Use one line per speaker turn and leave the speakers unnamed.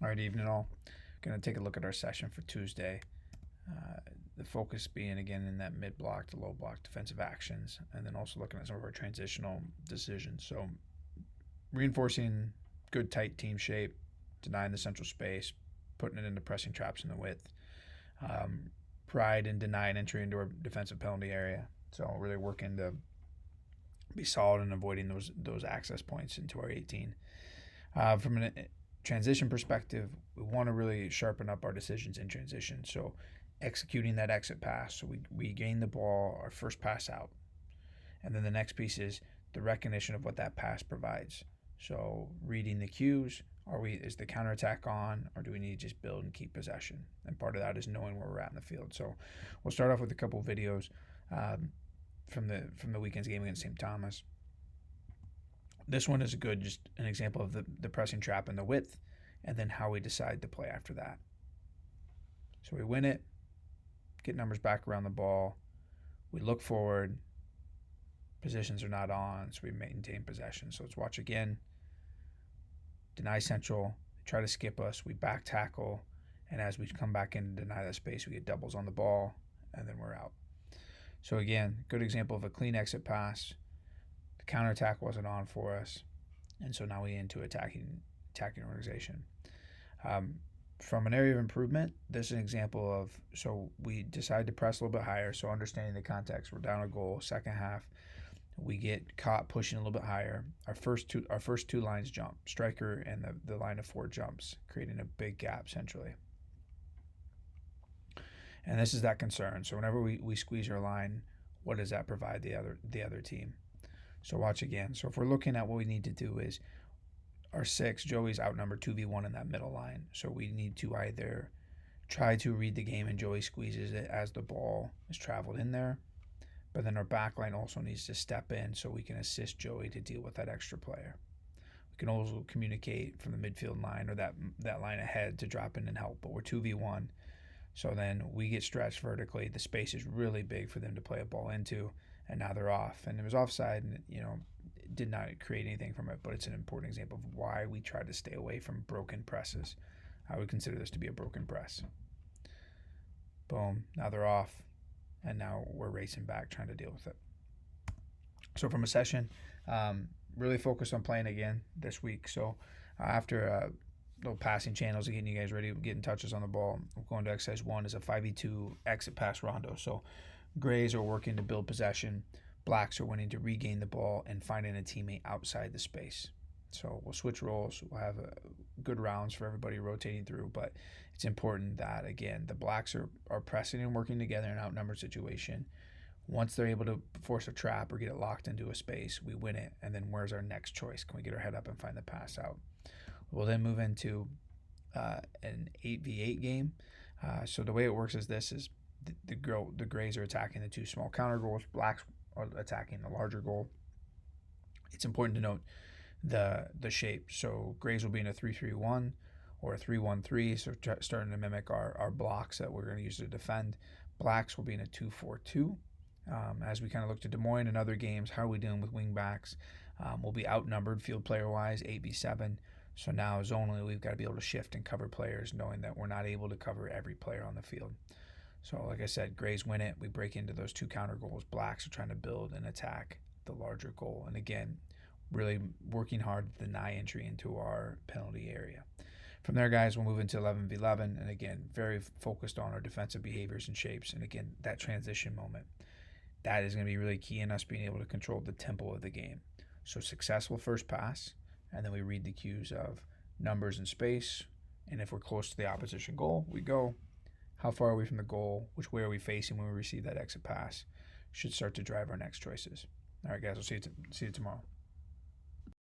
All right, evening all. Going to take a look at our session for Tuesday. The focus being again in that mid block to low block defensive actions, and then also looking at some of our transitional decisions. So, reinforcing good tight team shape, denying the central space, putting it into pressing traps in the width, pride in denying entry into our defensive penalty area. So, really working to be solid and avoiding those access points into our 18. From a transition perspective, we want to really sharpen up our decisions in transition. So executing that exit pass, so we gain the ball, our first pass out. And then the next piece is the recognition of what that pass provides. So reading the cues, is the counterattack on, or do we need to just build and keep possession? And part of that is knowing where we're at in the field. So we'll start off with a couple of videos from the weekend's game against St. Thomas. This one is just an example of the pressing trap and the width, and then how we decide to play after that. So we win it, get numbers back around the ball, we look forward, positions are not on, so we maintain possession. So let's watch again. Deny central, they try to skip us, we back tackle, and as we come back in and deny that space, we get doubles on the ball, and then we're out. So again, good example of a clean exit pass. The counterattack wasn't on for us, and so now we into attacking organization. From an area of improvement, this is an example of, so we decide to press a little bit higher, so understanding the context, we're down a goal, second half, we get caught pushing a little bit higher. Our first two lines jump, striker and the line of four jumps, creating a big gap centrally. And this is that concern. So whenever we squeeze our line, what does that provide the other team? So watch again. So if we're looking at what we need to do is our 6, Joey's outnumbered 2v1 in that middle line. So we need to either try to read the game and Joey squeezes it as the ball is traveled in there. But then our back line also needs to step in so we can assist Joey to deal with that extra player. We can also communicate from the midfield line or that line ahead to drop in and help. But we're 2v1. So then we get stretched vertically. The space is really big for them to play a ball into, and now they're off. And it was offside, and it did not create anything from it, but it's an important example of why we try to stay away from broken presses. I would consider this to be a broken press. Boom, now they're off, and now we're racing back trying to deal with it. So from a session, really focus on playing again this week. So after little passing channels to getting you guys ready, getting touches on the ball. We're going to exercise 1 is a 5v2 exit pass rondo. So grays are working to build possession. Blacks are wanting to regain the ball and finding a teammate outside the space. So we'll switch roles. We'll have good rounds for everybody rotating through, but it's important that, again, the blacks are pressing and working together in an outnumbered situation. Once they're able to force a trap or get it locked into a space, we win it. And then where's our next choice? Can we get our head up and find the pass out? We'll then move into an 8v8 game. So the way it works is this: is the grays are attacking the 2 small counter goals. Blacks are attacking the larger goal. It's important to note the shape. So grays will be in a 3-3-1 or a 3-1-3. So starting to mimic our blocks that we're going to use to defend. Blacks will be in a 2-4-2. As we kind of look to Des Moines and other games, how are we doing with wing backs? We'll be outnumbered field player wise, 8v7. So now zonally, we've got to be able to shift and cover players, knowing that we're not able to cover every player on the field. So like I said, grays win it. We break into those 2 counter goals. Blacks are trying to build and attack the larger goal. And again, really working hard to deny entry into our penalty area. From there, guys, we'll move into 11v11. And again, very focused on our defensive behaviors and shapes. And again, that transition moment. That is going to be really key in us being able to control the tempo of the game. So successful first pass. And then we read the cues of numbers and space. And if we're close to the opposition goal, we go. How far are we from the goal? Which way are we facing when we receive that exit pass? Should start to drive our next choices. All right, guys, I'll see you tomorrow.